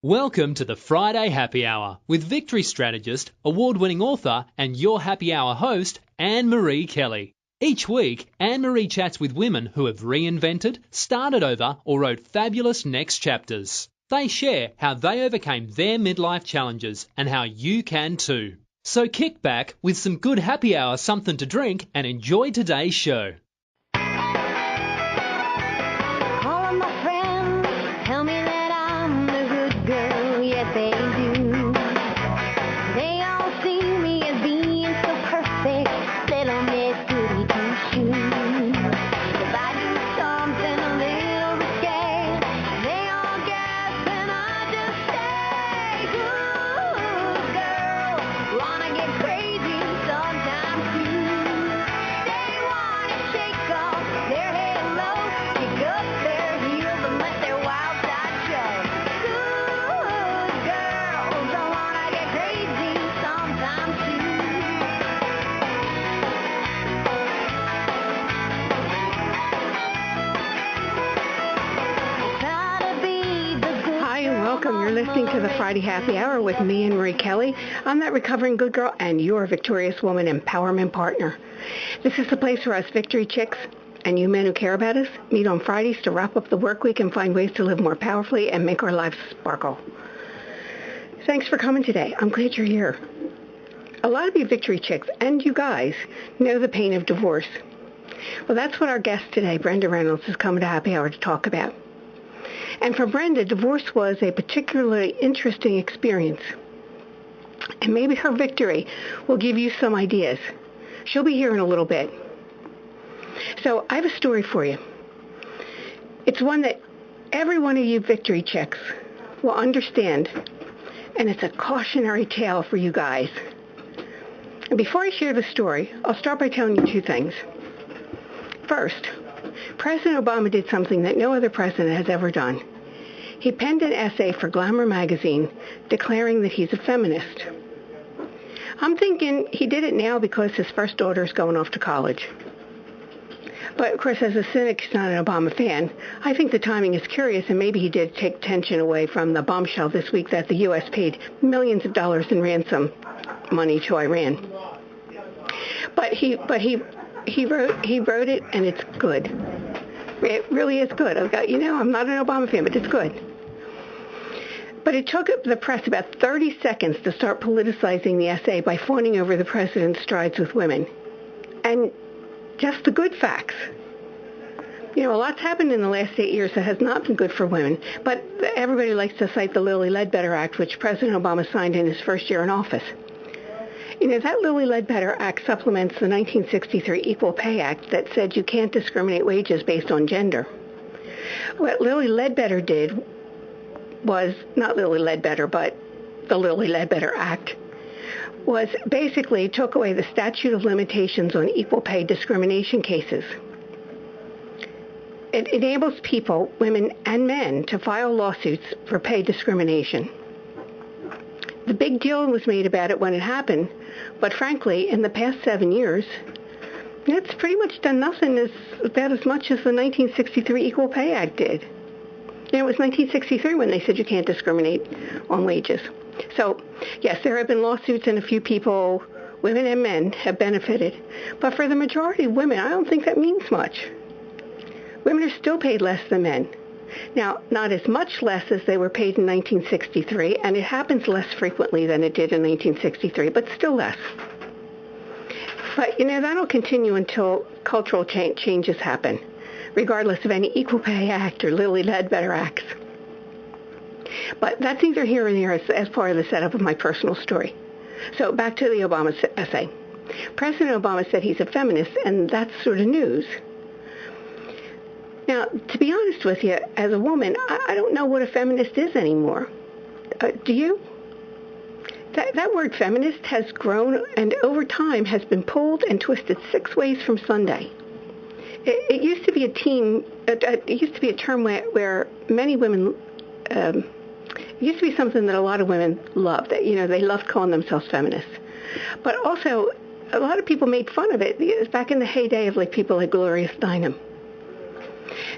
Welcome to the Friday Happy Hour with victory strategist, award-winning author and your happy hour host, Annmarie Kelly. Each week, Annmarie chats with women who have reinvented, started over or wrote fabulous next chapters. They share how they overcame their midlife challenges and how you can too. So kick back with some good happy hour something to drink and enjoy today's show. You're listening to the Friday Happy Hour with me, Annmarie Kelly. I'm that recovering good girl and your victorious woman empowerment partner. This is the place where us victory chicks and you men who care about us meet on Fridays to wrap up the work week and find ways to live more powerfully and make our lives sparkle. Thanks for coming today. I'm glad you're here. A lot of you victory chicks and you guys know the pain of divorce. Well, that's what our guest today, Brenda Reynolds, is coming to Happy Hour to talk about. And for Brenda, divorce was a particularly interesting experience. And maybe her victory will give you some ideas. She'll be here in a little bit. So I have a story for you. It's one that every one of you victory chicks will understand. And it's a cautionary tale for you guys. And before I share the story, I'll start by telling you two things. First, President Obama did something that no other president has ever done. He penned an essay for Glamour magazine declaring that he's a feminist. I'm thinking he did it now because his first daughter is going off to college. But of course, as a cynic, he's not an Obama fan. I think the timing is curious, and maybe he did take tension away from the bombshell this week that the U.S. paid millions of dollars in ransom money to Iran. But he wrote it, and it's good. It really is good. I'm not an Obama fan, but it's good. But it took the press about 30 seconds to start politicizing the essay by fawning over the president's strides with women. And just the good facts. A lot's happened in the last 8 years that has not been good for women, but everybody likes to cite the Lilly Ledbetter Act, which President Obama signed in his first year in office. That Lilly Ledbetter Act supplements the 1963 Equal Pay Act that said you can't discriminate wages based on gender. What Lilly Ledbetter did was, not Lilly Ledbetter, but the Lilly Ledbetter Act, was basically took away the statute of limitations on equal pay discrimination cases. It enables people, women and men, to file lawsuits for pay discrimination. The big deal was made about it when it happened, but frankly, in the past 7 years, it's pretty much done nothing about as much as the 1963 Equal Pay Act did. It was 1963 when they said you can't discriminate on wages. So, yes, there have been lawsuits and a few people, women and men, have benefited. But for the majority of women, I don't think that means much. Women are still paid less than men. Now, not as much less as they were paid in 1963, and it happens less frequently than it did in 1963, but still less. But, that'll continue until cultural changes happen, regardless of any Equal Pay Act or Lilly Ledbetter Acts. But that's neither here nor there as part of the setup of my personal story. So back to the Obama essay. President Obama said he's a feminist, and that's sort of news. Now, to be honest with you, as a woman, I don't know what a feminist is anymore. Do you? That word feminist has grown and over time has been pulled and twisted 6 ways from Sunday. It used to be a term where many women, it used to be something that a lot of women loved. They loved calling themselves feminists. But also, a lot of people made fun of it. It was back in the heyday of people like Gloria Steinem.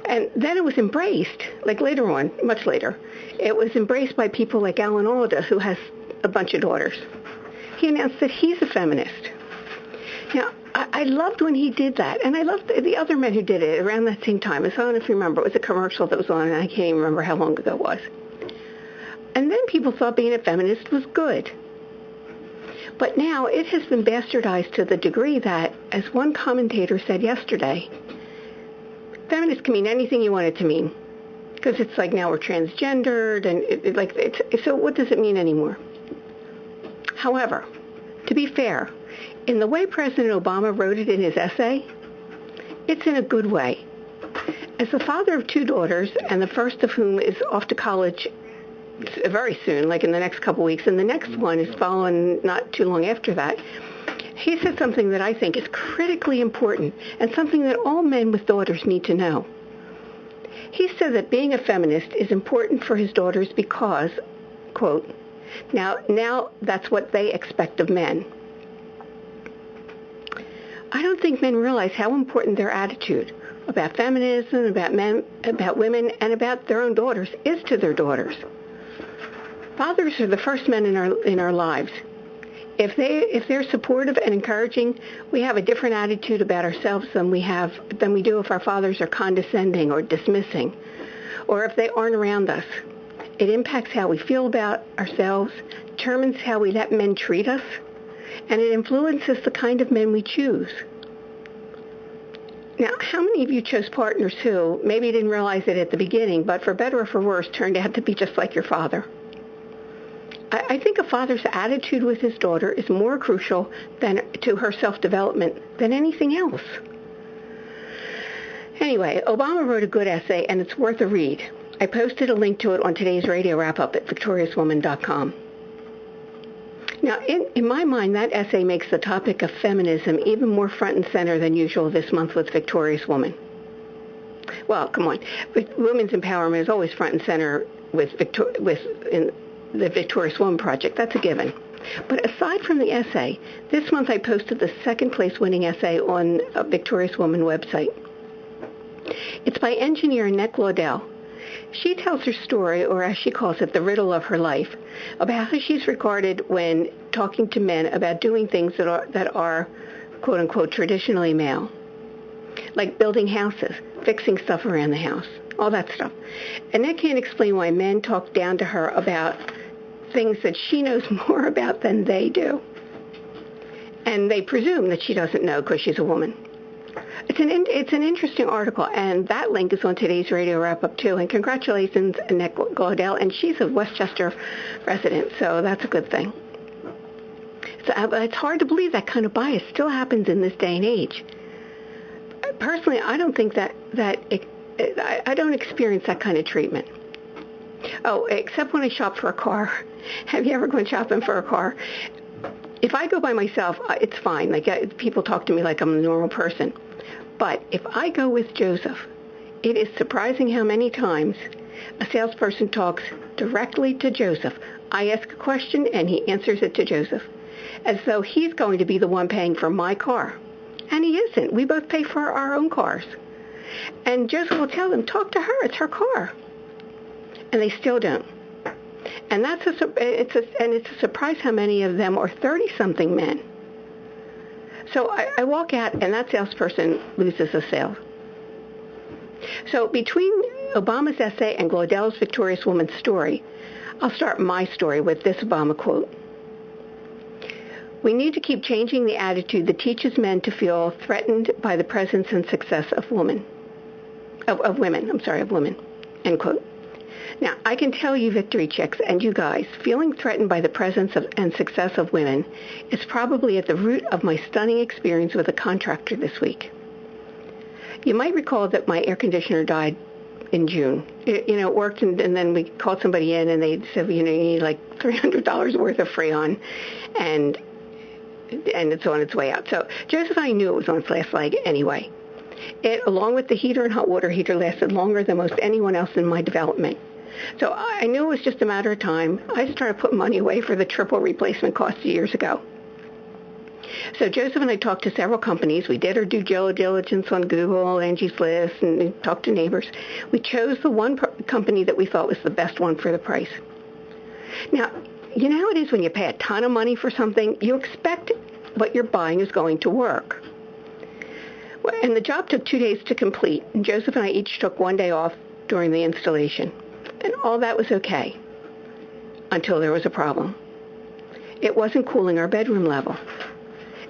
And then it was embraced, like later on, much later, it was embraced by people like Alan Alda, who has a bunch of daughters. He announced that he's a feminist. Now, I loved when he did that, and I loved the other men who did it around that same time. I don't know if you remember, it was a commercial that was on, and I can't even remember how long ago it was. And then people thought being a feminist was good. But now it has been bastardized to the degree that, as one commentator said yesterday, feminist can mean anything you want it to mean. Because it's like now we're transgendered, and so what does it mean anymore? However, to be fair, in the way President Obama wrote it in his essay, it's in a good way. As the father of two daughters, and the first of whom is off to college very soon, like in the next couple weeks, and the next one is following not too long after that, he said something that I think is critically important and something that all men with daughters need to know. He said that being a feminist is important for his daughters because, quote, now that's what they expect of men. I don't think men realize how important their attitude about feminism, about men, about women, and about their own daughters is to their daughters. Fathers are the first men in our lives. If they're supportive and encouraging, we have a different attitude about ourselves than we do if our fathers are condescending or dismissing, or if they aren't around us. It impacts how we feel about ourselves, determines how we let men treat us, and it influences the kind of men we choose. Now, how many of you chose partners who maybe didn't realize it at the beginning, but for better or for worse, turned out to be just like your father? I think a father's attitude with his daughter is more crucial to her self-development than anything else. Anyway, Obama wrote a good essay, and it's worth a read. I posted a link to it on today's radio wrap-up at victoriouswoman.com. Now, in my mind, that essay makes the topic of feminism even more front and center than usual this month with Victorious Woman. Well, come on. Women's empowerment is always front and center in the Victorious Woman Project. That's a given. But aside from the essay, this month I posted the second place winning essay on a Victorious Woman website. It's by engineer Annette Glaudel. She tells her story, or as she calls it, the riddle of her life, about how she's regarded when talking to men about doing things that are quote-unquote, traditionally male, like building houses, fixing stuff around the house, all that stuff. Annette can't explain why men talk down to her about things that she knows more about than they do. And they presume that she doesn't know because she's a woman. It's an interesting article, and that link is on today's radio wrap-up, too. And congratulations, Annette Glaudel, and she's a Westchester resident, so that's a good thing. So it's hard to believe that kind of bias still happens in this day and age. Personally, I don't think I don't experience that kind of treatment. Oh, except when I shop for a car. Have you ever gone shopping for a car? If I go by myself, it's fine. Like, people talk to me like I'm a normal person. But if I go with Joseph, it is surprising how many times a salesperson talks directly to Joseph. I ask a question and he answers it to Joseph, as though he's going to be the one paying for my car. And he isn't. We both pay for our own cars. And Joseph will tell them, talk to her. It's her car. And they still don't. And it's a surprise how many of them are 30-something men. So I walk out, and that salesperson loses a sale. So between Obama's essay and Glaudel's Victorious Woman story, I'll start my story with this Obama quote. We need to keep changing the attitude that teaches men to feel threatened by the presence and success of women. End quote. Now, I can tell you, Victory Chicks, and you guys, feeling threatened by the presence and success of women is probably at the root of my stunning experience with a contractor this week. You might recall that my air conditioner died in June. It worked, and then we called somebody in, and they said, you need like $300 worth of Freon, and it's on its way out. So Joseph and I knew it was on its last leg anyway. It, along with the heater and hot water heater, lasted longer than most anyone else in my development. So I knew it was just a matter of time. I started putting money away for the triple replacement cost years ago. So Joseph and I talked to several companies. We did our due diligence on Google, Angie's List, and talked to neighbors. We chose the one company that we thought was the best one for the price. Now, you know how it is when you pay a ton of money for something? You expect what you're buying is going to work. And the job took 2 days to complete, and Joseph and I each took 1 day off during the installation. And all that was okay until there was a problem. It wasn't cooling our bedroom level.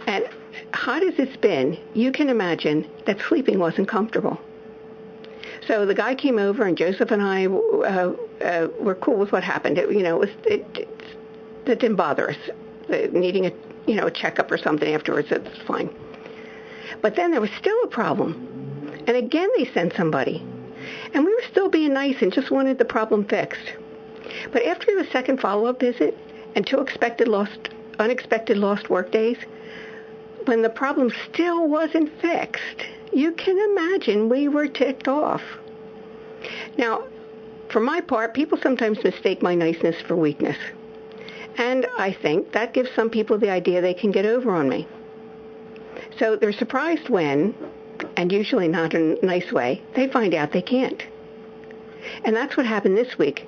And hot as it's been, you can imagine that sleeping wasn't comfortable. So the guy came over, and Joseph and I were cool with what happened. It didn't bother us. Needing a checkup or something afterwards, it's fine. But then there was still a problem. And again, they sent somebody. And we were still being nice and just wanted the problem fixed. But after the second follow-up visit and 2 unexpected lost work days, when the problem still wasn't fixed, you can imagine we were ticked off. Now, for my part, people sometimes mistake my niceness for weakness. And I think that gives some people the idea they can get over on me. So they're surprised when, and usually not in a nice way, they find out they can't. And that's what happened this week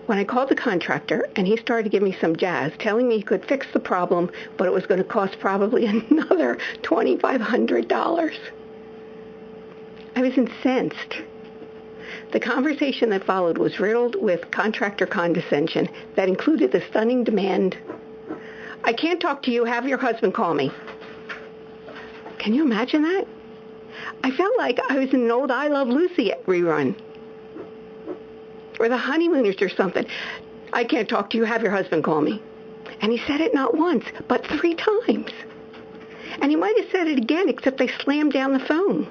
when I called the contractor and he started to give me some jazz, telling me he could fix the problem, but it was going to cost probably another $2,500. I was incensed. The conversation that followed was riddled with contractor condescension that included the stunning demand, "I can't talk to you, have your husband call me." Can you imagine that? I felt like I was in an old I Love Lucy rerun. Or the Honeymooners or something. "I can't talk to you, have your husband call me." And he said it not once, but 3 times. And he might have said it again, except I slammed down the phone.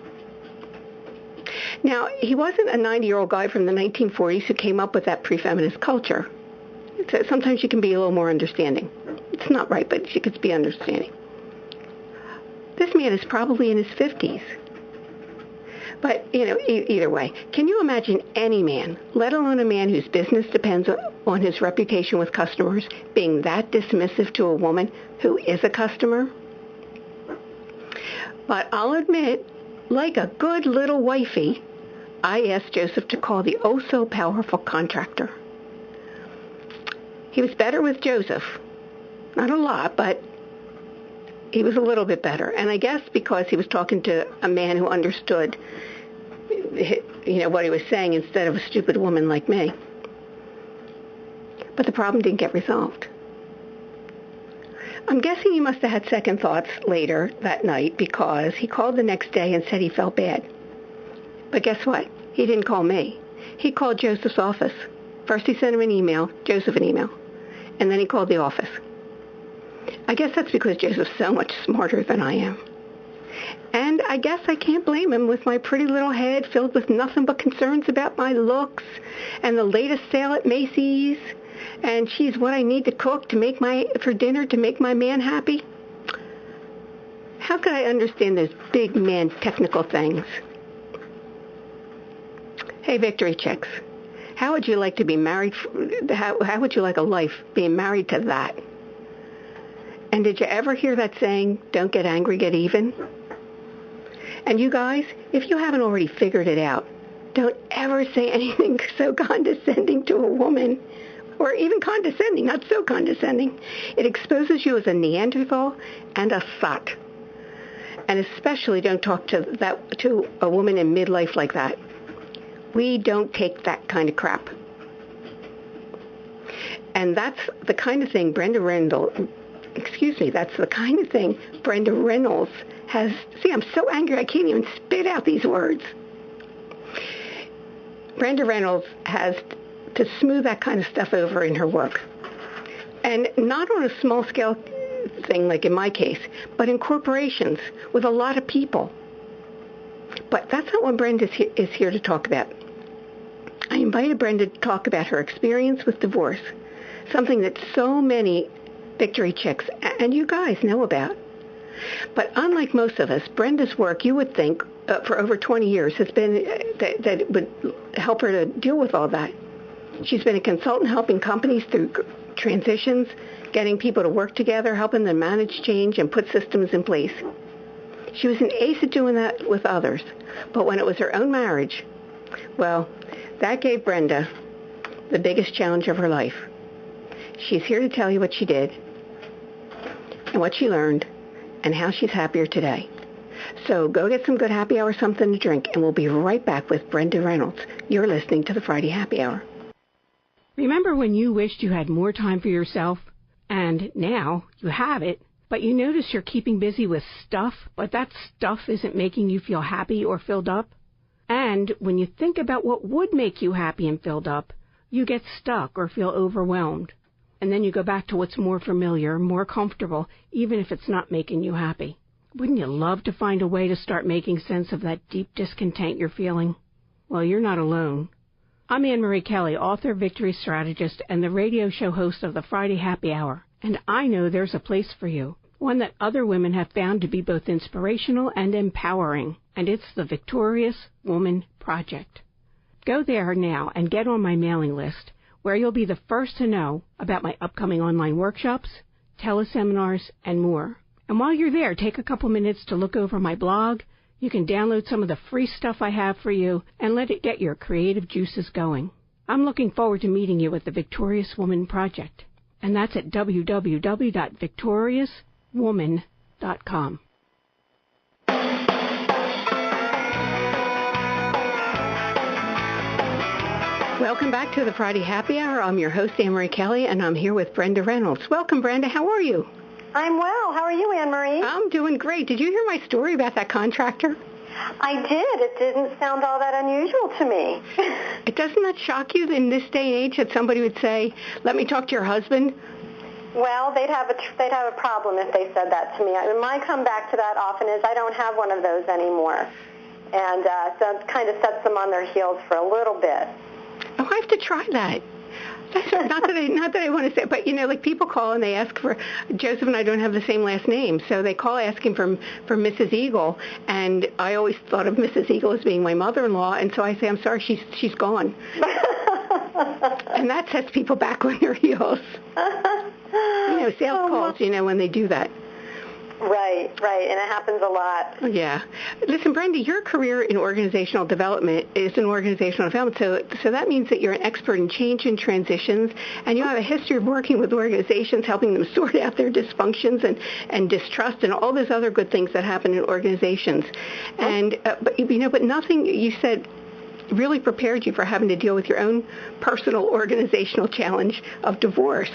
Now, he wasn't a 90-year-old guy from the 1940s who came up with that pre-feminist culture. Sometimes you can be a little more understanding. It's not right, but you could be understanding. This man is probably in his 50s. But, either way, can you imagine any man, let alone a man whose business depends on his reputation with customers, being that dismissive to a woman who is a customer? But I'll admit, like a good little wifey, I asked Joseph to call the oh-so-powerful contractor. He was better with Joseph. Not a lot, but he was a little bit better. And I guess because he was talking to a man who understood, what he was saying instead of a stupid woman like me. But the problem didn't get resolved. I'm guessing he must have had second thoughts later that night because he called the next day and said he felt bad. But guess what? He didn't call me. He called Joseph's office. First he sent him Joseph an email, and then he called the office. I guess that's because Joseph's so much smarter than I am. And I guess I can't blame him with my pretty little head filled with nothing but concerns about my looks and the latest sale at Macy's and geez, what I need to cook for dinner to make my man happy. How could I understand those big man technical things? Hey, Victory Chicks, how would you like to be married? How would you like a life being married to that? And did you ever hear that saying, don't get angry, get even? And you guys, if you haven't already figured it out, don't ever say anything so condescending to a woman, or even condescending, not so condescending. It exposes you as a Neanderthal and a sot. And especially don't talk to a woman in midlife like that. We don't take that kind of crap. And that's the kind of thing Brenda Reynolds has. See, I'm so angry I can't even spit out these words. Brenda Reynolds has to smooth that kind of stuff over in her work. And not on a small scale thing like in my case, but in corporations with a lot of people. But that's not what Brenda is here to talk about. I invited Brenda to talk about her experience with divorce, something that so many Victory Chicks and you guys know about. But unlike most of us, Brenda's work, you would think, for over 20 years has been that it would help her to deal with all that. She's been a consultant helping companies through transitions, getting people to work together, helping them manage change and put systems in place. She was an ace at doing that with others, but when it was her own marriage, well, that gave Brenda the biggest challenge of her life. She's here to tell you what she did and what she learned and how she's happier today. So go get some good happy hour something to drink, and we'll be right back with Brenda Reynolds. You're listening to the Friday Happy Hour. Remember when you wished you had more time for yourself? And now you have it, but you notice you're keeping busy with stuff, but that stuff isn't making you feel happy or filled up? And when you think about what would make you happy and filled up, you get stuck or feel overwhelmed. And then you go back to what's more familiar, more comfortable, even if it's not making you happy. Wouldn't you love to find a way to start making sense of that deep discontent you're feeling? Well, you're not alone. I'm Annmarie Kelly, author, victory strategist, and the radio show host of the Friday Happy Hour. And I know there's a place for you, one that other women have found to be both inspirational and empowering. And it's the Victorious Woman Project. Go there now and get on my mailing list, where you'll be the first to know about my upcoming online workshops, teleseminars, and more. And while you're there, take a couple minutes to look over my blog. You can download some of the free stuff I have for you and let it get your creative juices going. I'm looking forward to meeting you at the Victorious Woman Project. And that's at www.victoriouswoman.com. Welcome back to the Friday Happy Hour. I'm your host, Annmarie Kelly, and I'm here with Brenda Reynolds. Welcome, Brenda. How are you? I'm well. How are you, Annmarie? I'm doing great. Did you hear my story about that contractor? I did. It didn't sound all that unusual to me. Doesn't that shock you in this day and age that somebody would say, let me talk to your husband? Well, they'd have a problem if they said that to me. My comeback to that often is I don't have one of those anymore. And so it kind of sets them on their heels for a little bit. Oh, I have to try that. Not that I want to say, but like people call and they ask for, Joseph and I don't have the same last name, so they call asking for Mrs. Eagle, and I always thought of Mrs. Eagle as being my mother-in-law, and so I say, I'm sorry, she's gone. And that sets people back on their heels. Sales calls, when they do that. Right, and it happens a lot. Yeah. Listen, Brenda, your career in organizational development is in organizational development, so that means that you're an expert in change and transitions, and you have a history of working with organizations, helping them sort out their dysfunctions and distrust and all those other good things that happen in organizations. And but nothing you said really prepared you for having to deal with your own personal organizational challenge of divorce.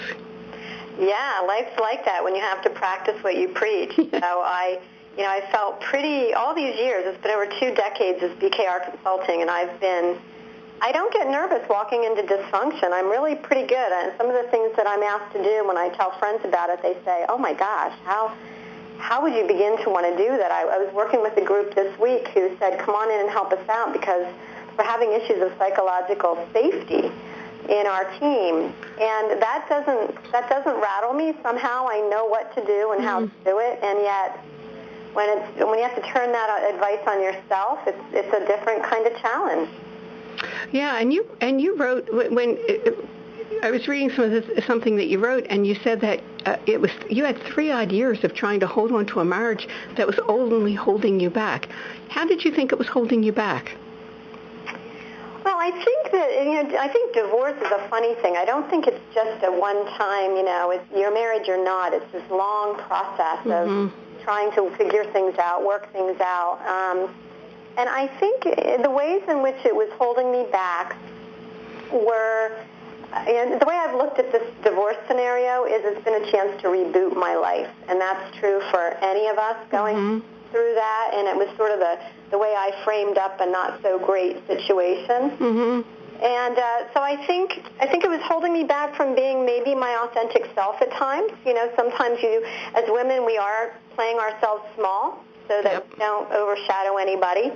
Yeah, life's like that when you have to practice what you preach. So I felt all these years, it's been over 2 decades as BKR Consulting, and I don't get nervous walking into dysfunction. I'm really pretty good. And some of the things that I'm asked to do, when I tell friends about it, they say, oh my gosh, how would you begin to want to do that? I was working with a group this week who said, come on in and help us out because we're having issues of psychological safety in our team, and that doesn't rattle me. Somehow I know what to do and how to do it, and yet when you have to turn that advice on yourself, it's a different kind of challenge. Yeah, and you wrote when I was reading something that you wrote, and you said that you had 3 odd years of trying to hold on to a marriage that was only holding you back. How did you think it was holding you back? Well, I think I think divorce is a funny thing. I don't think it's just a one-time, you're married, you're not. It's this long process of trying to figure things out, work things out. And I think the ways in which it was holding me back were, and the way I've looked at this divorce scenario is it's been a chance to reboot my life. And that's true for any of us going through that, and it was sort of the way I framed up a not so great situation. And so I think it was holding me back from being maybe my authentic self at times. Sometimes as women, we are playing ourselves small so that we don't overshadow anybody.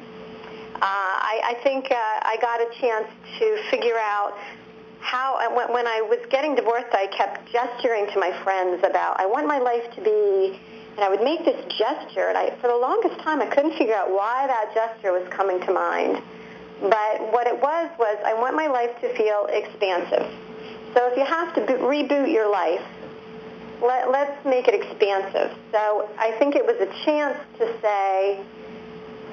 I think I got a chance to figure out how, when I was getting divorced, I kept gesturing to my friends about, I want my life to be, and I would make this gesture, and for the longest time I couldn't figure out why that gesture was coming to mind. But what it was I want my life to feel expansive. So if you have to reboot your life, let's make it expansive. So I think it was a chance to say,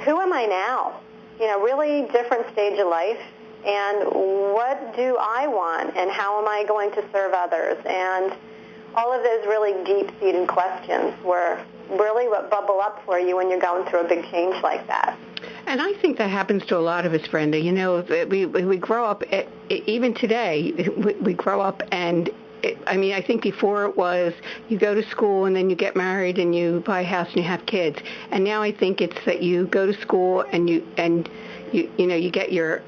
who am I now? Really different stage of life. And what do I want? And how am I going to serve others? And all of those really deep-seated questions were really what bubble up for you when you're going through a big change like that. And I think that happens to a lot of us, Brenda. We grow up, even today, we grow up and I think before it was you go to school and then you get married and you buy a house and you have kids. And now I think it's that you go to school and you get your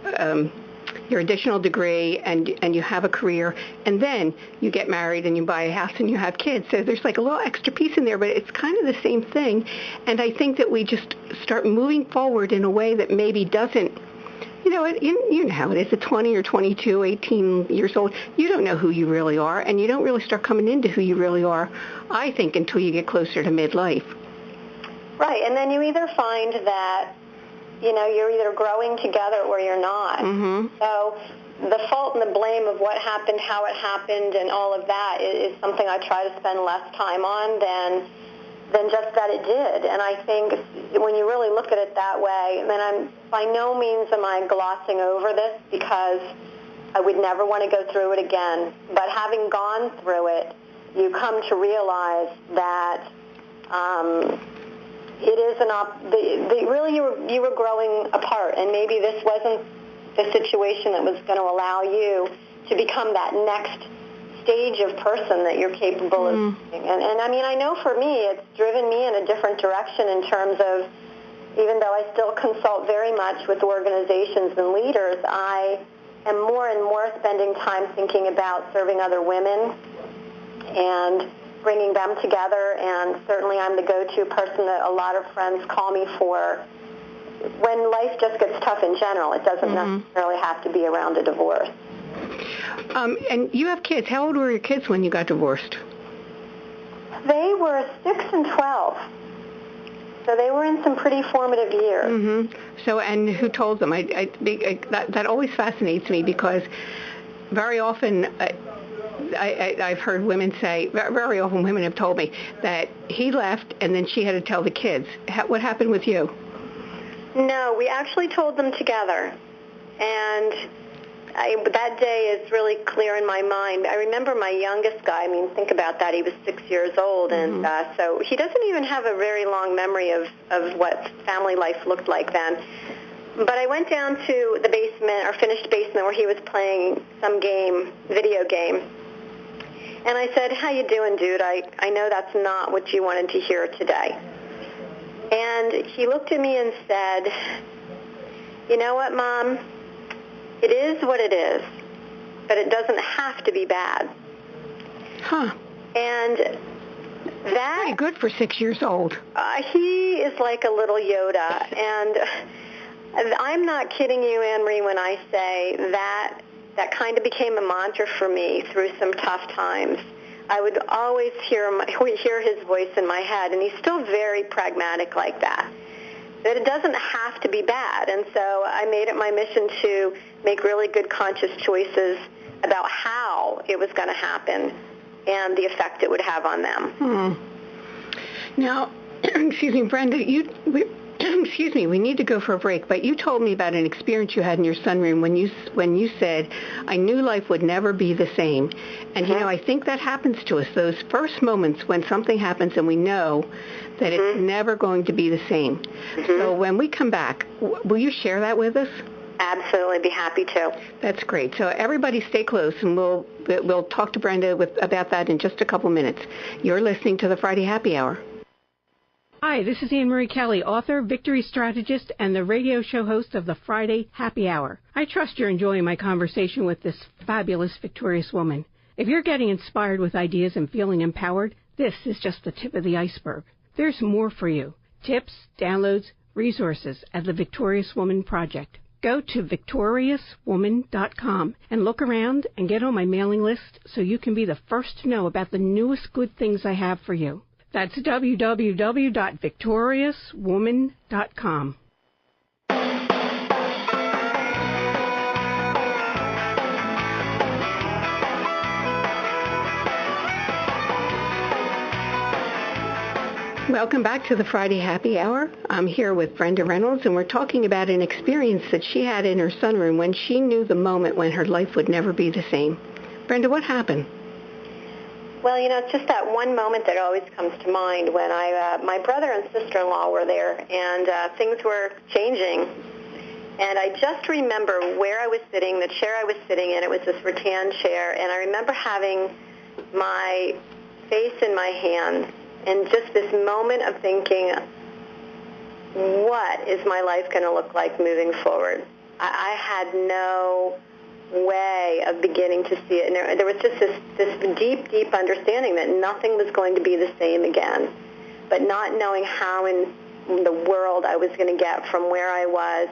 additional degree and you have a career, and then you get married and you buy a house and you have kids. So there's like a little extra piece in there, but it's kind of the same thing. And I think that we just start moving forward in a way that maybe doesn't, you know how it is, at 20 or 22, 18 years old, you don't know who you really are, and you don't really start coming into who you really are, I think, until you get closer to midlife. Right, and then you either find that you're either growing together or you're not. Mm-hmm. So the fault and the blame of what happened, how it happened, and all of that is something I try to spend less time on than just that it did. And I think when you really look at it that way, then by no means am I glossing over this, because I would never want to go through it again. But having gone through it, you come to realize that it is really you were growing apart, and maybe this wasn't the situation that was going to allow you to become that next stage of person that you're capable of being. And I mean, I know for me, it's driven me in a different direction in terms of, even though I still consult very much with organizations and leaders, I am more and more spending time thinking about serving other women and bringing them together. And certainly I'm the go-to person that a lot of friends call me for when life just gets tough in general. It doesn't necessarily have to be around a divorce. And you have kids. How old were your kids when you got divorced? They were 6 and 12. So they were in some pretty formative years. Mm-hmm. So, and who told them? That always fascinates me, because very often I've heard women say, very often women have told me that he left and then she had to tell the kids. What happened with you? No, we actually told them together. And that day is really clear in my mind. I remember my youngest guy, think about that, he was 6 years old, and so he doesn't even have a very long memory of what family life looked like then. But I went down to the basement, or finished basement, where he was playing some video game, and I said, "How you doing, dude? I know that's not what you wanted to hear today." And he looked at me and said, "You know what, Mom? It is what it is, but it doesn't have to be bad." Huh. And that... pretty good for 6 years old. He is like a little Yoda. And I'm not kidding you, Annmarie, when I say that kind of became a mantra for me through some tough times. I would always hear his voice in my head, and he's still very pragmatic like that. That it doesn't have to be bad. And so I made it my mission to make really good conscious choices about how it was going to happen and the effect it would have on them. Now, excuse me, Brenda, we need to go for a break, but you told me about an experience you had in your sunroom when you said, "I knew life would never be the same." And, I think that happens to us, those first moments when something happens and we know that it's never going to be the same. So when we come back, will you share that with us? Absolutely, be happy to. That's great. So everybody stay close, and we'll talk to Brenda about that in just a couple minutes. You're listening to the Friday Happy Hour. Hi, this is Annmarie Kelly, author, victory strategist, and the radio show host of the Friday Happy Hour. I trust you're enjoying my conversation with this fabulous, victorious woman. If you're getting inspired with ideas and feeling empowered, this is just the tip of the iceberg. There's more for you. Tips, downloads, resources at the Victorious Woman Project. Go to victoriouswoman.com and look around and get on my mailing list so you can be the first to know about the newest good things I have for you. That's www.victoriouswoman.com. Welcome back to the Friday Happy Hour. I'm here with Brenda Reynolds, and we're talking about an experience that she had in her sunroom when she knew the moment when her life would never be the same. Brenda, what happened? Well, it's just that one moment that always comes to mind when my brother and sister-in-law were there, and things were changing. And I just remember where I was sitting, the chair I was sitting in. It was this rattan chair, and I remember having my face in my hands and just this moment of thinking, what is my life going to look like moving forward? I had no way of beginning to see it. And there was just this deep, deep understanding that nothing was going to be the same again, but not knowing how in the world I was going to get from where I was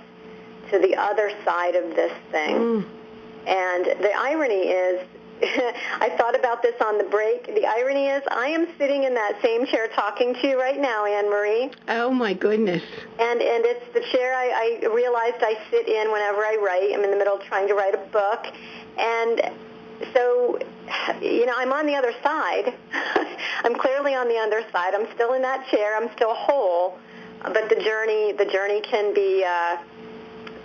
to the other side of this thing. And the irony is, I thought about this on the break. The irony is I am sitting in that same chair talking to you right now, Annmarie. Oh, my goodness. And it's the chair I realized I sit in whenever I write. I'm in the middle of trying to write a book. And so, I'm on the other side. I'm clearly on the other side. I'm still in that chair. I'm still whole. But the journey can be...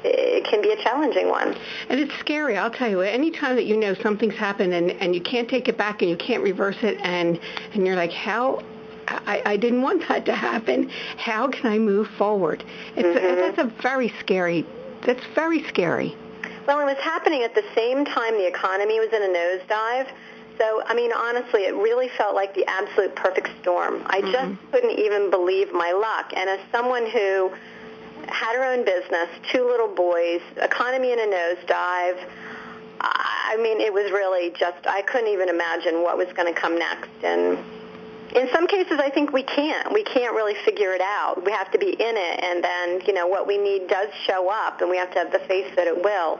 it can be a challenging one. And it's scary, I'll tell you. Anytime that you know something's happened and you can't take it back and you can't reverse it, and you're like, how? I didn't want that to happen. How can I move forward? That's very scary. Well, it was happening at the same time the economy was in a nosedive. So, honestly, it really felt like the absolute perfect storm. I just couldn't even believe my luck. And as someone who had her own business, 2 little boys, economy in a nosedive. It was really just, I couldn't even imagine what was going to come next. And in some cases, I think we can't. We can't really figure it out. We have to be in it, and then, what we need does show up, and we have to have the faith that it will.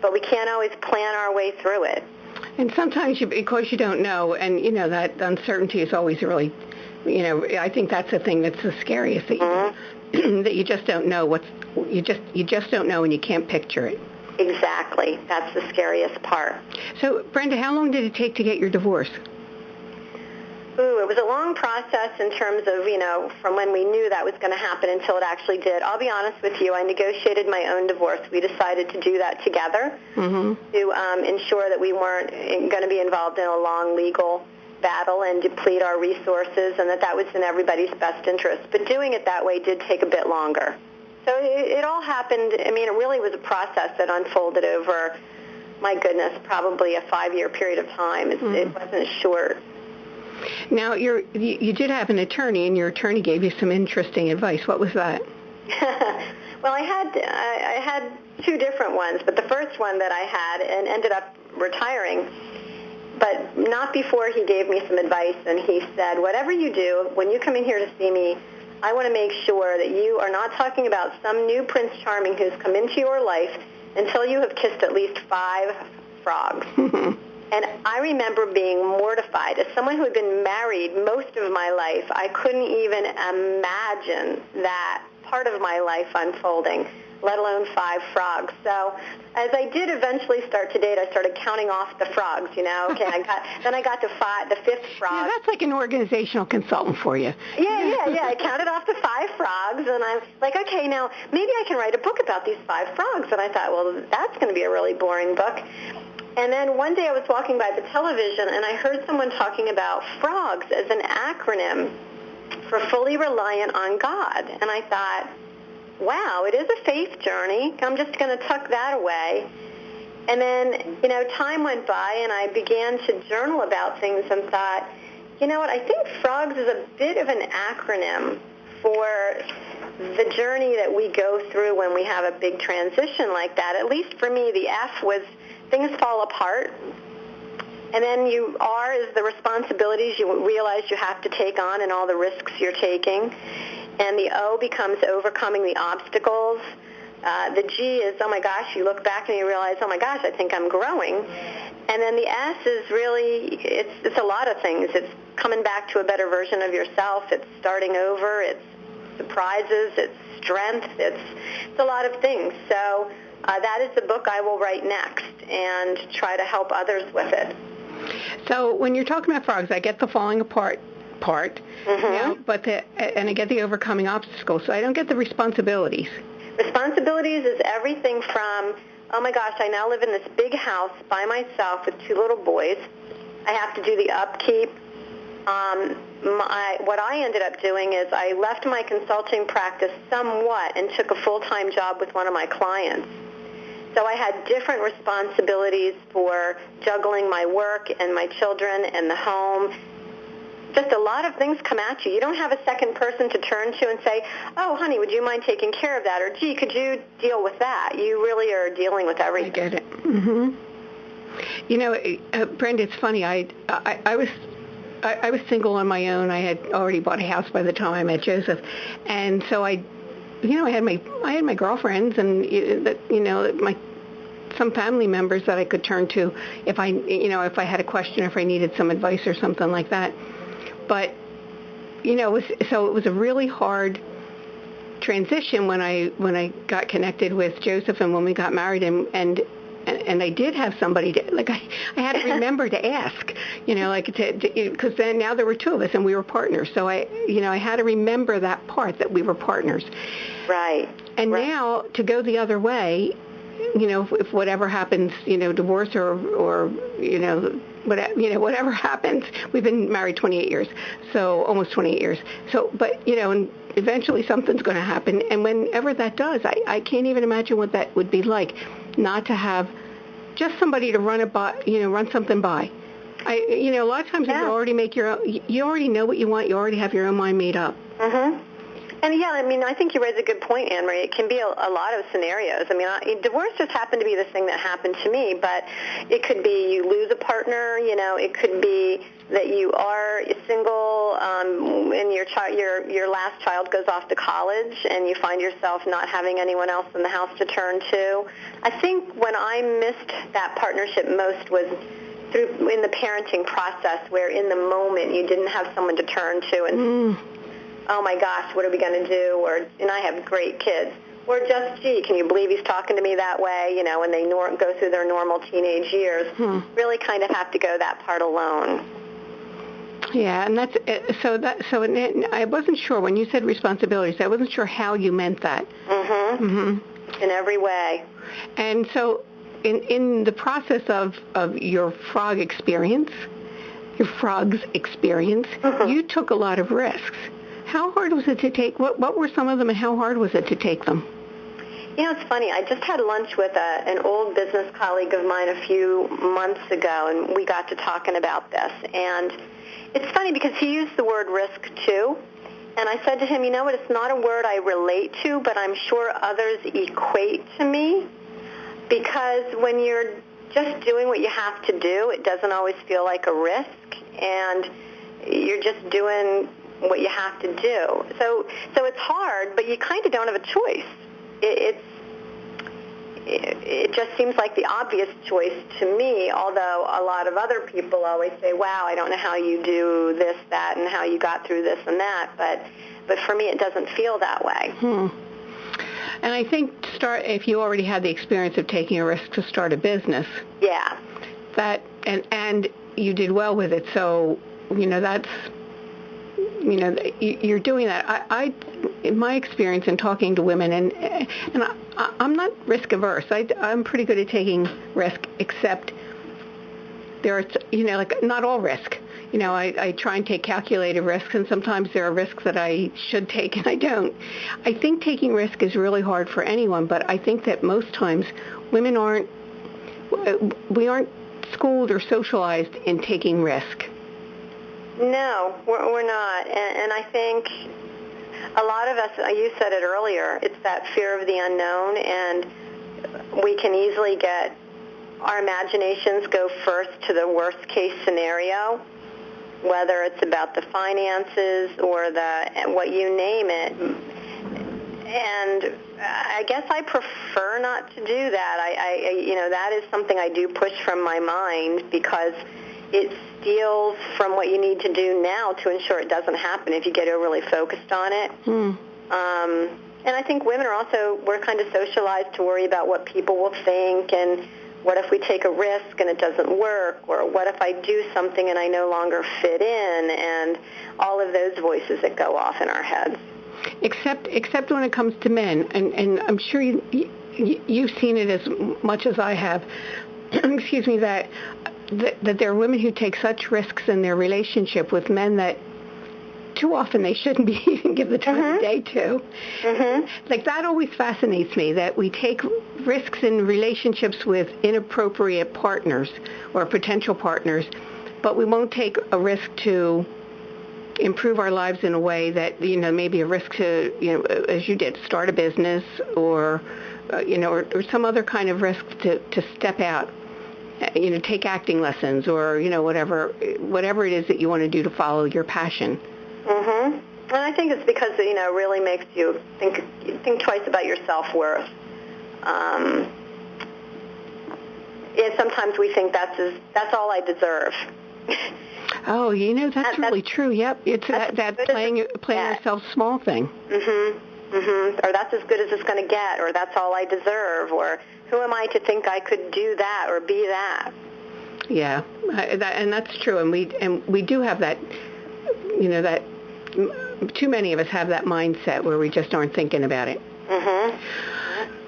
But we can't always plan our way through it. And sometimes, because you don't know, and, that uncertainty is always really, I think that's the thing that's the scariest, that that you just don't know you just don't know, and you can't picture it. Exactly. That's the scariest part. So, Brenda, how long did it take to get your divorce? It was a long process in terms of, from when we knew that was going to happen until it actually did. I'll be honest with you, I negotiated my own divorce. We decided to do that together to ensure that we weren't going to be involved in a long legal battle and deplete our resources, and that was in everybody's best interest. But doing it that way did take a bit longer. So it all happened. It really was a process that unfolded over, my goodness, probably a 5-year period of time. It wasn't short. Now, you did have an attorney, and your attorney gave you some interesting advice. What was that? Well, I had 2 different ones, but the first one that I had and ended up retiring, but not before he gave me some advice, and he said, whatever you do, when you come in here to see me, I want to make sure that you are not talking about some new Prince Charming who's come into your life until you have kissed at least 5 frogs. And I remember being mortified. As someone who had been married most of my life, I couldn't even imagine that part of my life unfolding, let alone 5 frogs. So as I did eventually start to date, I started counting off the frogs, Okay, I got to the 5th frog. Yeah, that's like an organizational consultant for you. Yeah. I counted off the 5 frogs, and I'm like, okay, now maybe I can write a book about these 5 frogs. And I thought, well, that's going to be a really boring book. And then one day I was walking by the television, and I heard someone talking about frogs as an acronym for fully reliant on God. And I thought, wow, it is a faith journey. I'm just going to tuck that away. And then, time went by, and I began to journal about things and thought, you know what, I think frogs is a bit of an acronym for the journey that we go through when we have a big transition like that. At least for me, the F was things fall apart. And then R is the responsibilities you realize you have to take on and all the risks you're taking. And the O becomes overcoming the obstacles. The G is, oh my gosh, you look back and you realize, oh my gosh, I think I'm growing. And then the S is really, it's a lot of things. It's coming back to a better version of yourself. It's starting over. It's surprises. It's strength. It's a lot of things. So that is the book I will write next and try to help others with it. So when you're talking about frogs, I get the falling apart part, but and I get the overcoming obstacles, so I don't get the responsibilities. Responsibilities is everything from, oh my gosh, I now live in this big house by myself with 2 little boys. I have to do the upkeep. What I ended up doing is I left my consulting practice somewhat and took a full-time job with one of my clients. So I had different responsibilities for juggling my work and my children and the home. Just a lot of things come at you. You don't have a second person to turn to and say, oh, honey, would you mind taking care of that? Or, gee, could you deal with that? You really are dealing with everything. I get it. Mm-hmm. You know, Brenda, it's funny. I was single on my own. I had already bought a house by the time I met Joseph, and so I had my girlfriends and some family members that I could turn to if I had a question, or if I needed some advice or something like that. But it was a really hard transition when I got connected with Joseph and when we got married, and I did have somebody to, like, I had to remember to ask, because then now there were 2 of us and we were partners. So I had to remember that part, that we were partners. Right. And now to go the other way, if whatever happens, divorce or whatever happens, we've been married 28 years, so almost 28 years. So, but, and eventually something's going to happen. And whenever that does, I can't even imagine what that would be like, not to have just somebody to run something by. A lot of times you already you already know what you want. You already have your own mind made up. Mm-hmm. And I think you raise a good point, Annmarie. It can be a lot of scenarios. Divorce just happened to be the thing that happened to me, but it could be you lose a partner. It could be that you are single, and your last child goes off to college, and you find yourself not having anyone else in the house to turn to. I think when I missed that partnership most was in the parenting process, where in the moment you didn't have someone to turn to and. Oh my gosh, what are we going to do? And I have great kids. Or just, gee, can you believe he's talking to me that way? When they go through their normal teenage years, really kind of have to go that part alone. Yeah, and I wasn't sure when you said responsibilities. I wasn't sure how you meant that. Mm-hmm. Mm-hmm. In every way. And so, in the process of your frog's experience, you took a lot of risks. How hard was it to take? What were some of them, and how hard was it to take them? It's funny. I just had lunch with an old business colleague of mine a few months ago, and we got to talking about this. And it's funny because he used the word risk, too. And I said to him, you know what, it's not a word I relate to, but I'm sure others equate to me. Because when you're just doing what you have to do, it doesn't always feel like a risk. And you're just doing what you have to do. So it's hard, but you kind of don't have a choice. It just seems like the obvious choice to me, although a lot of other people always say, wow, I don't know how you do this, that, and how you got through this and that, but for me it doesn't feel that way. And I think if you already had the experience of taking a risk to start a business. Yeah. That and you did well with it, so that's you're doing that. I in my experience in talking to women, and I'm not risk averse. I'm pretty good at taking risk, except there are, not all risk. I try and take calculated risks, and sometimes there are risks that I should take and I don't. I think taking risk is really hard for anyone, but I think that most times women aren't schooled or socialized in taking risk. No, we're not. And I think a lot of us, you said it earlier, it's that fear of the unknown, and we can easily get our imaginations go first to the worst case scenario, whether it's about the finances or what you name it. And I guess I prefer not to do that. That is something I do push from my mind, because it steals from what you need to do now to ensure it doesn't happen if you get overly focused on it. And I think women we're kind of socialized to worry about what people will think and what if we take a risk and it doesn't work, or what if I do something and I no longer fit in, and all of those voices that go off in our heads. Except when it comes to men, and I'm sure you've seen it as much as I have, excuse me, that there are women who take such risks in their relationship with men that too often they shouldn't be even give the time of day to. Like, that always fascinates me, that we take risks in relationships with inappropriate partners or potential partners, but we won't take a risk to improve our lives in a way that, maybe a risk to, as you did, start a business or, or some other kind of risk to step out, take acting lessons or, whatever it is that you want to do to follow your passion. And I think it's because it, really makes you think twice about your self-worth. Sometimes we think that's all I deserve. Oh, that's really true. Yep, it's that playing ourselves small thing. Or that's as good as it's going to get, or that's all I deserve, or who am I to think I could do that or be that? Yeah, and that's true. And we do have that. That too many of us have that mindset where we just aren't thinking about it.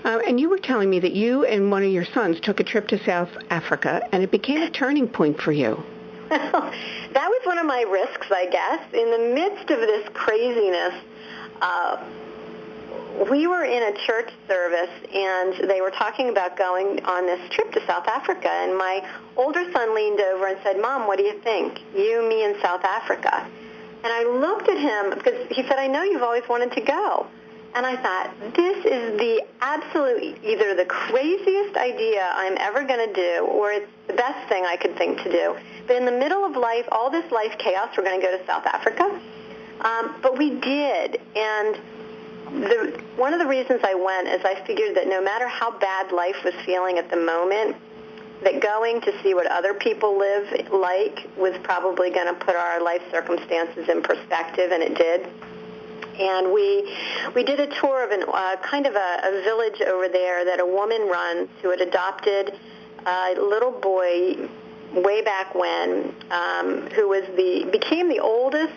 And you were telling me that you and one of your sons took a trip to South Africa, and it became a turning point for you. Well, that was one of my risks, I guess. In the midst of this craziness, we were in a church service, and they were talking about going on this trip to South Africa. And my older son leaned over and said, "Mom, what do you think? You, me, and South Africa." And I looked at him because he said, "I know you've always wanted to go." And I thought, this is the absolute, either the craziest idea I'm ever going to do, or it's the best thing I could think to do. But in the middle of life, all this life chaos, we're going to go to South Africa. But we did. And one of the reasons I went is I figured that no matter how bad life was feeling at the moment, that going to see what other people live like was probably going to put our life circumstances in perspective, and it did. And we did a tour of kind of a village over there that a woman runs who had adopted a little boy way back when, who became the oldest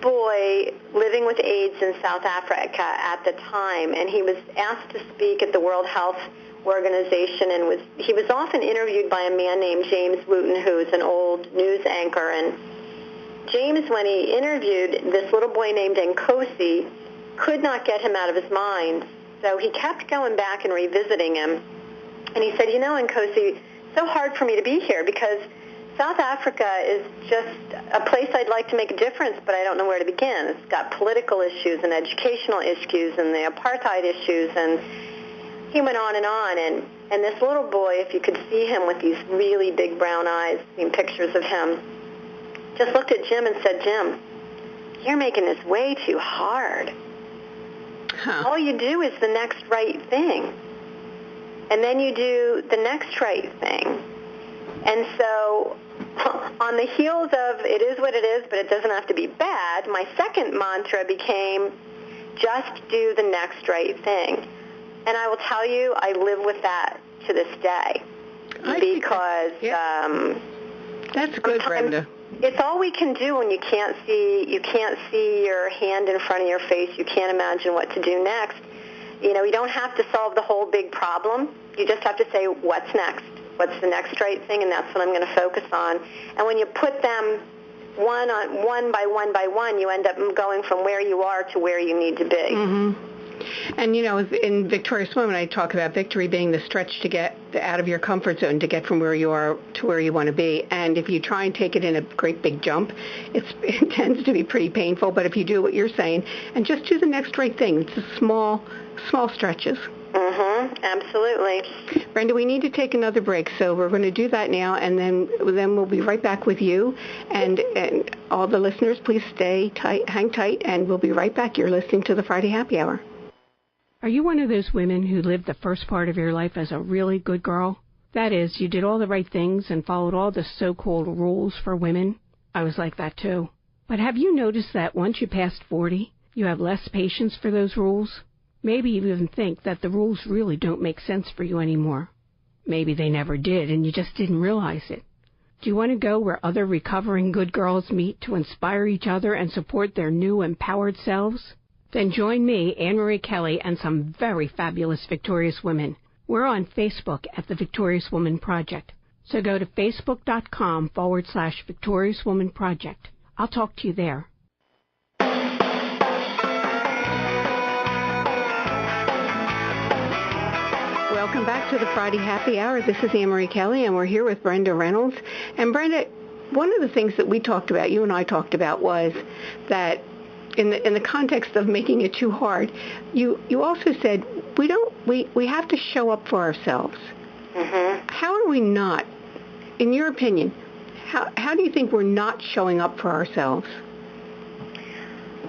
boy living with AIDS in South Africa at the time. And he was asked to speak at the World Health Organization, and he was often interviewed by a man named James Wooten, who's an old news anchor. And James, when he interviewed this little boy named Nkosi, could not get him out of his mind. So he kept going back and revisiting him. And he said, Nkosi, it's so hard for me to be here because South Africa is just a place I'd like to make a difference, but I don't know where to begin. It's got political issues and educational issues and the apartheid issues. And he went on. And this little boy, if you could see him with these really big brown eyes, seen pictures of him, just looked at Jim and said, "Jim, you're making this way too hard. All you do is the next right thing. And then you do the next right thing." And so on the heels of it is what it is, but it doesn't have to be bad, my second mantra became just do the next right thing. And I will tell you, I live with that to this day. Because that's good, Brenda. It's all we can do when you can't see your hand in front of your face. You can't imagine what to do next. You don't have to solve the whole big problem. You just have to say, what's next? What's the next right thing? And that's what I'm going to focus on. And when you put them one by one, you end up going from where you are to where you need to be. And, in Victorious Women, I talk about victory being the stretch to get out of your comfort zone, to get from where you are to where you want to be. And if you try and take it in a great big jump, it tends to be pretty painful. But if you do what you're saying and just do the next right thing, it's the small stretches. Absolutely. Brenda, we need to take another break, so we're going to do that now, and then we'll be right back with you. And all the listeners, please hang tight, and we'll be right back. You're listening to the Friday Happy Hour. Are you one of those women who lived the first part of your life as a really good girl? That is, you did all the right things and followed all the so-called rules for women? I was like that too. But have you noticed that once you passed 40, you have less patience for those rules? Maybe you even think that the rules really don't make sense for you anymore. maybe they never did and you just didn't realize it. Do you want to go where other recovering good girls meet to inspire each other and support their new empowered selves? Then join me, Annmarie Kelly, and some very fabulous Victorious Women. We're on Facebook at the Victorious Woman Project. So go to facebook.com/Victorious Woman Project. I'll talk to you there. Welcome back to the Friday Happy Hour. This is Annmarie Kelly, and we're here with Brenda Reynolds. And Brenda, one of the things that we talked about, you and I talked about, was that in the context of making it too hard, you also said we have to show up for ourselves. Mm-hmm. How are we not? In your opinion, how do you think we're not showing up for ourselves?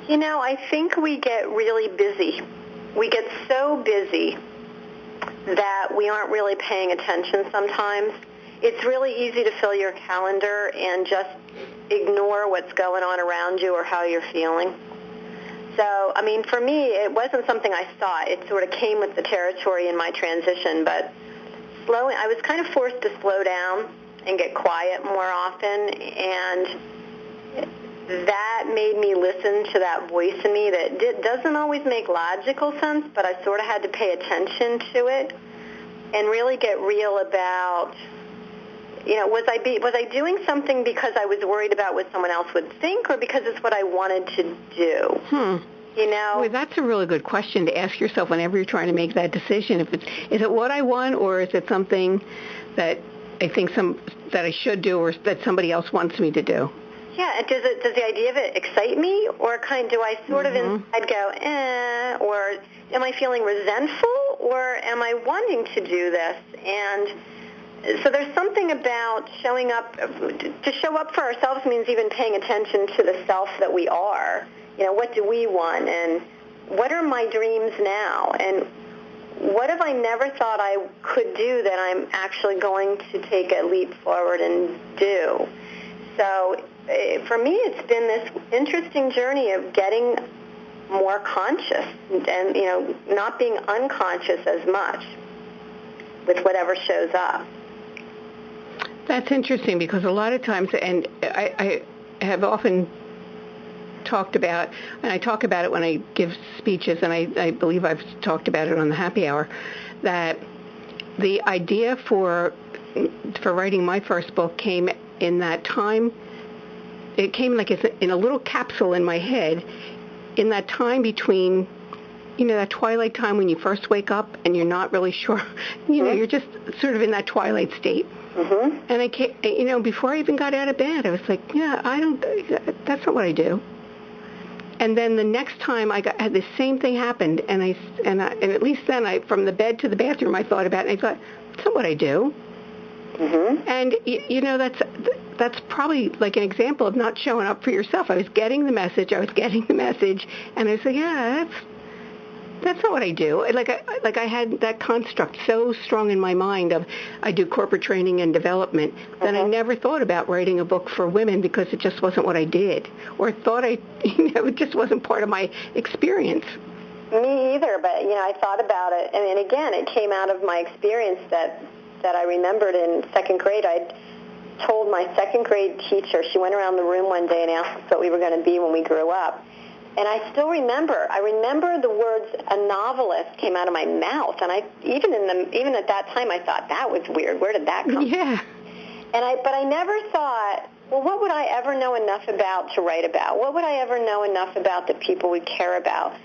You know, I think we get really busy. We get so busy that we aren't really paying attention sometimes. It's really easy to fill your calendar and just ignore what's going on around you or how you're feeling. So, I mean, for me, it wasn't something I sought. It sort of came with the territory in my transition, but I was kind of forced to slow down and get quiet more often, and that made me listen to that voice in me that doesn't always make logical sense, but I sort of had to pay attention to it and really get real about, you know, was I doing something because I was worried about what someone else would think, or because it's what I wanted to do? You know? Well, that's a really good question to ask yourself whenever you're trying to make that decision. Is it what I want, or is it something that I think that I should do, or that somebody else wants me to do? Yeah, does the idea of it excite me, or do I sort of inside go, or am I feeling resentful, or am I wanting to do this? And so there's something about showing up. To show up for ourselves means even paying attention to the self that we are. You know, what do we want, and what are my dreams now, and what have I never thought I could do that I'm actually going to take a leap forward and do? So for me, it's been this interesting journey of getting more conscious and, you know, not being unconscious as much with whatever shows up. That's interesting, because a lot of times, and I have often talked about, and I talk about it when I give speeches, and I believe I've talked about it on the Happy Hour, that the idea for writing my first book came in that time. It came like it's in a little capsule in my head, in that time between, you know, that twilight time when you first wake up and you're not really sure, you know, you're just sort of in that twilight state. Mm-hmm. And I came, you know, before I even got out of bed, I was like, yeah, that's not what I do. And then the next time had the same thing happened, and at least then from the bed to the bathroom, I thought about it, and I thought, that's not what I do. Mm-hmm. And, you know, that's probably like an example of not showing up for yourself. I was getting the message, and I was like, yeah, that's not what I do. Like I had that construct so strong in my mind of I do corporate training and development that I never thought about writing a book for women, because it just wasn't what I did, or thought it just wasn't part of my experience. Me either, but, you know, I thought about it, and again, it came out of my experience that I remembered in second grade. I told my second grade teacher, she went around the room one day and asked us what we were going to be when we grew up. And I still remember. I remember the words "a novelist" came out of my mouth, and I even at that time I thought that was weird. Where did that come from? Yeah. But I never thought, well, what would I ever know enough about to write about? What would I ever know enough about that people would care about?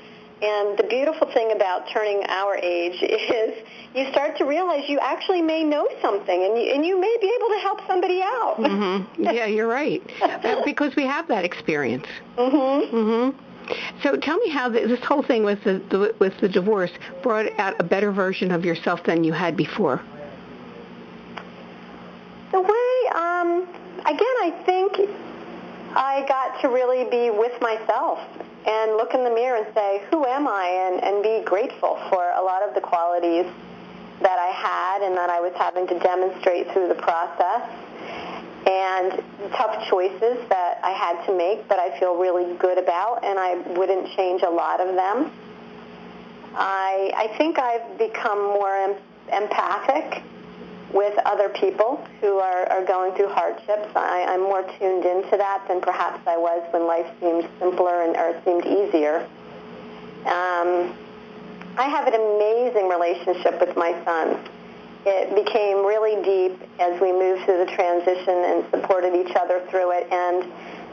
And the beautiful thing about turning our age is you start to realize you actually may know something, and you may be able to help somebody out. Mm-hmm. Yeah, you're right, because we have that experience. Mm-hmm. Mm-hmm. So tell me how this whole thing with the divorce brought out a better version of yourself than you had before. The way, again, I think I got to really be with myself and look in the mirror and say, who am I? And be grateful for a lot of the qualities that I had and that I was having to demonstrate through the process, and tough choices that I had to make that I feel really good about, and I wouldn't change a lot of them. I think I've become more empathic with other people who are going through hardships. I'm more tuned into that than perhaps I was when life seemed simpler or seemed easier. I have an amazing relationship with my sons. It became really deep as we moved through the transition and supported each other through it. And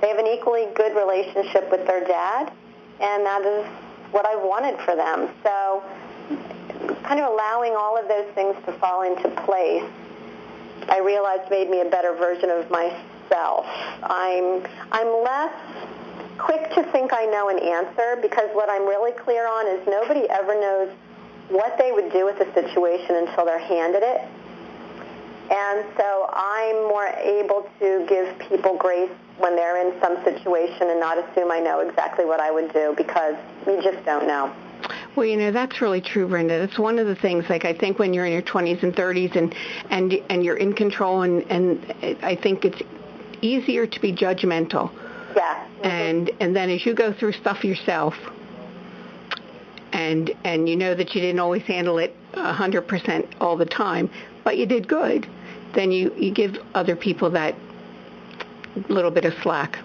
they have an equally good relationship with their dad, and that is what I wanted for them. So kind of allowing all of those things to fall into place, I realized made me a better version of myself. I'm less quick to think I know an answer, because what I'm really clear on is nobody ever knows what they would do with a situation until they're handed it. And so I'm more able to give people grace when they're in some situation and not assume I know exactly what I would do, because you just don't know. Well, that's really true, Brenda. That's one of the things, like, I think when you're in your 20s and 30s and you're in control, and I think it's easier to be judgmental. Yeah. Mm-hmm. And then as you go through stuff yourself, and you know that you didn't always handle it 100% all the time, but you did good, then you give other people that little bit of slack.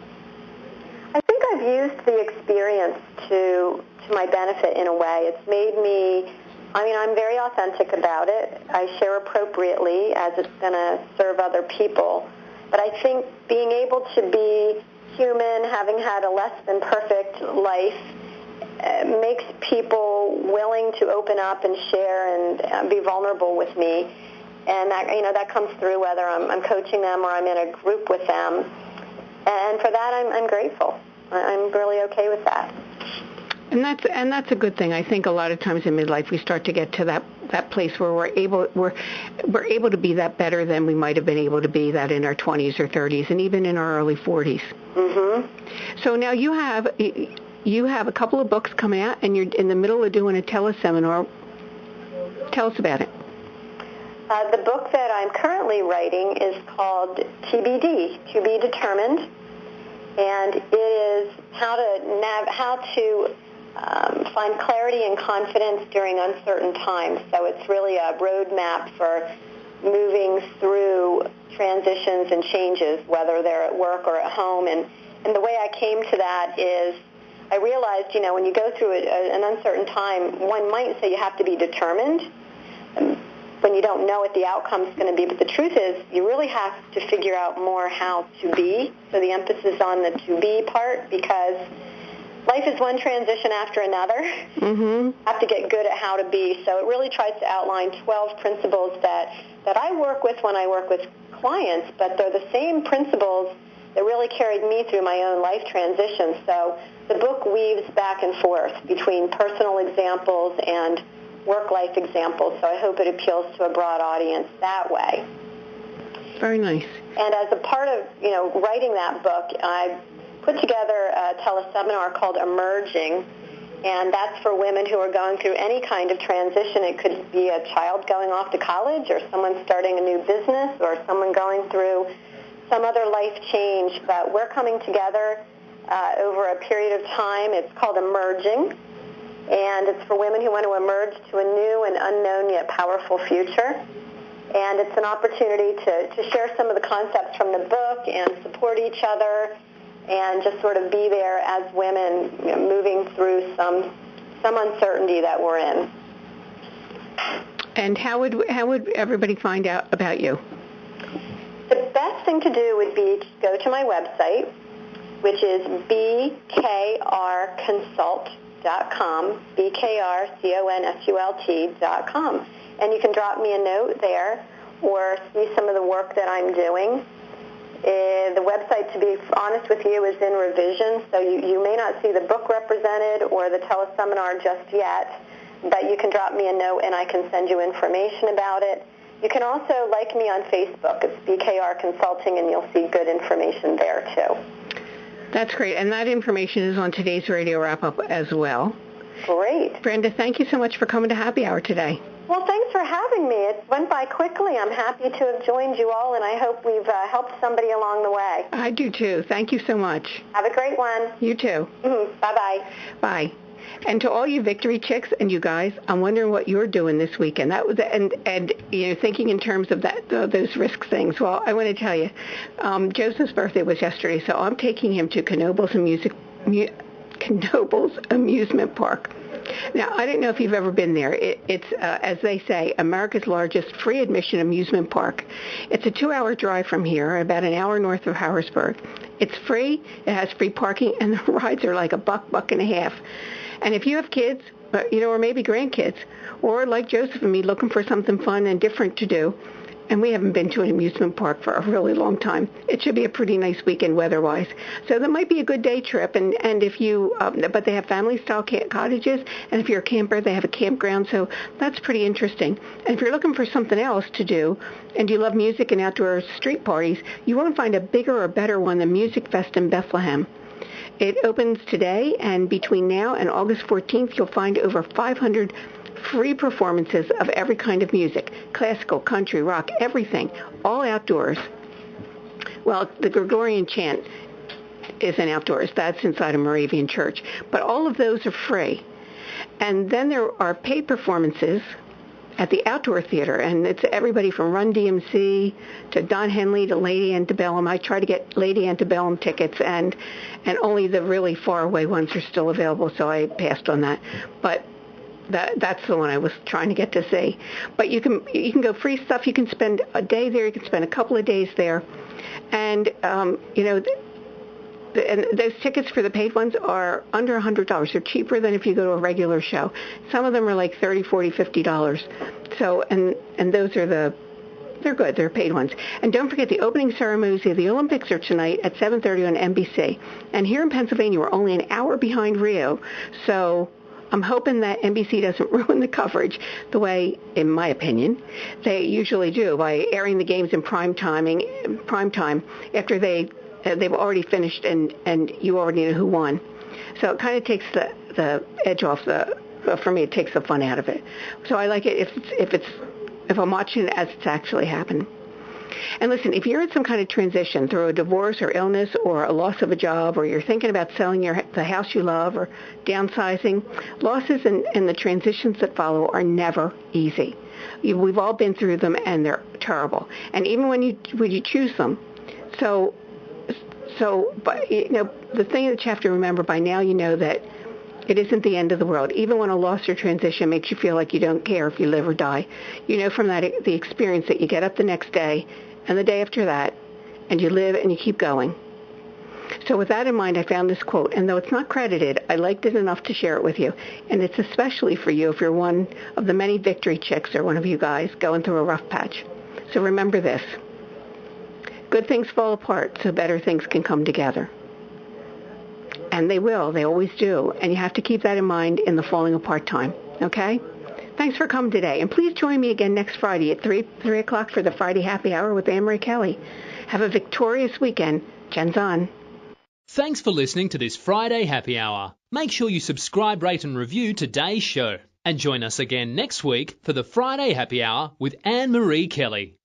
I think I've used the experience to my benefit in a way. It's made me, I'm very authentic about it. I share appropriately as it's going to serve other people. But I think being able to be human, having had a less than perfect life, makes people willing to open up and share and be vulnerable with me. And that comes through whether I'm coaching them or I'm in a group with them. And for that, I'm grateful. I'm really okay with that. And that's a good thing. I think a lot of times in midlife we start to get to that place where we're able to be that better than we might have been able to be that in our 20s or 30s, and even in our early 40s. Mm-hmm. So now you have a couple of books coming out, and you're in the middle of doing a teleseminar. Tell us about it. The book that I'm currently writing is called TBD, To Be Determined, and it is how to find clarity and confidence during uncertain times. So it's really a roadmap for moving through transitions and changes, whether they're at work or at home. And the way I came to that is I realized, when you go through an uncertain time, one might say you have to be determined when you don't know what the outcome's going to be. But the truth is you really have to figure out more how to be. So the emphasis on the to be part, because life is one transition after another. Mm-hmm. Have to get good at how to be. So it really tries to outline 12 principles that I work with when I work with clients, but they're the same principles that really carried me through my own life transition. So the book weaves back and forth between personal examples and work-life examples, so I hope it appeals to a broad audience that way. Very nice. And as a part of, writing that book, I put together a teleseminar called Emerging, and that's for women who are going through any kind of transition. It could be a child going off to college, or someone starting a new business, or someone going through some other life change. But we're coming together over a period of time. It's called Emerging, and it's for women who want to emerge to a new and unknown yet powerful future. And it's an opportunity to share some of the concepts from the book and support each other and just sort of be there as women, moving through some uncertainty that we're in. And how would everybody find out about you? The best thing to do would be to go to my website, which is BKRConsult.com, BKRConsult.com. And you can drop me a note there or see some of the work that I'm doing. The website, to be honest with you, is in revision, so you may not see the book represented or the teleseminar just yet, but you can drop me a note and I can send you information about it. You can also like me on Facebook. It's BKR Consulting, and you'll see good information there, too. That's great. And that information is on today's radio wrap-up as well. Great. Brenda, thank you so much for coming to Happy Hour today. Well, thanks for having me. It went by quickly. I'm happy to have joined you all, and I hope we've helped somebody along the way. I do, too. Thank you so much. Have a great one. You, too. Mm-hmm. Bye-bye. Bye. And to all you victory chicks and you guys, I'm wondering what you're doing this weekend. That was and you know, thinking in terms of that those risk things. Well, I want to tell you, Joseph's birthday was yesterday, so I'm taking him to Knoebels Amusement Park. Now, I don't know if you've ever been there. It's, as they say, America's largest free admission amusement park. It's a 2-hour drive from here, about an hour north of Harrisburg. It's free, it has free parking, and the rides are like $1.50. And if you have kids, you know, or maybe grandkids, or like Joseph and me, looking for something fun and different to do, and we haven't been to an amusement park for a really long time, it should be a pretty nice weekend weather-wise. So that might be a good day trip. And if you, but they have family-style cottages, and if you're a camper, they have a campground. So that's pretty interesting. And if you're looking for something else to do, and you love music and outdoor street parties, you won't find a bigger or better one than Music Fest in Bethlehem. It opens today, and between now and August 14th, you'll find over 500 free performances of every kind of music, classical, country, rock, everything, all outdoors. Well, the Gregorian chant isn't outdoors. That's inside a Moravian church. But all of those are free. And then there are paid performances at the outdoor theater, and it's everybody from Run DMC to Don Henley to Lady Antebellum. I try to get Lady Antebellum tickets, and only the really far away ones are still available, so I passed on that. But that's the one I was trying to get to see. But you can go free stuff. You can spend a day there. You can spend a couple of days there. And, you know, and those tickets for the paid ones are under $100. They're cheaper than if you go to a regular show. Some of them are like $30, $40, $50. So, and those are they're good. They're paid ones. And don't forget the opening ceremonies of the Olympics are tonight at 7:30 on NBC. And here in Pennsylvania, we're only an hour behind Rio. So I'm hoping that NBC doesn't ruin the coverage the way, in my opinion, they usually do by airing the games in prime time after they've already finished and you already know who won. So it kind of takes the edge off for me, it takes the fun out of it. So I like it if I'm watching it as it's actually happening. And listen, if you're in some kind of transition through a divorce or illness or a loss of a job, or you're thinking about selling the house you love or downsizing, losses and the transitions that follow are never easy. We've all been through them, and they're terrible. And even when you choose them, so, but you know, the thing that you have to remember by now, you know that it isn't the end of the world. Even when a loss or transition makes you feel like you don't care if you live or die, you know from that the experience that you get up the next day and the day after that, and you live and you keep going. So with that in mind, I found this quote, and though it's not credited, I liked it enough to share it with you. And it's especially for you if you're one of the many victory chicks or one of you guys going through a rough patch. So remember this. Good things fall apart so better things can come together. And they will. They always do. And you have to keep that in mind in the falling apart time. Okay? Thanks for coming today. And please join me again next Friday at 3 o'clock for the Friday Happy Hour with Annmarie Kelly. Have a victorious weekend. Jen's on. Thanks for listening to this Friday Happy Hour. Make sure you subscribe, rate and review today's show. And join us again next week for the Friday Happy Hour with Annmarie Kelly.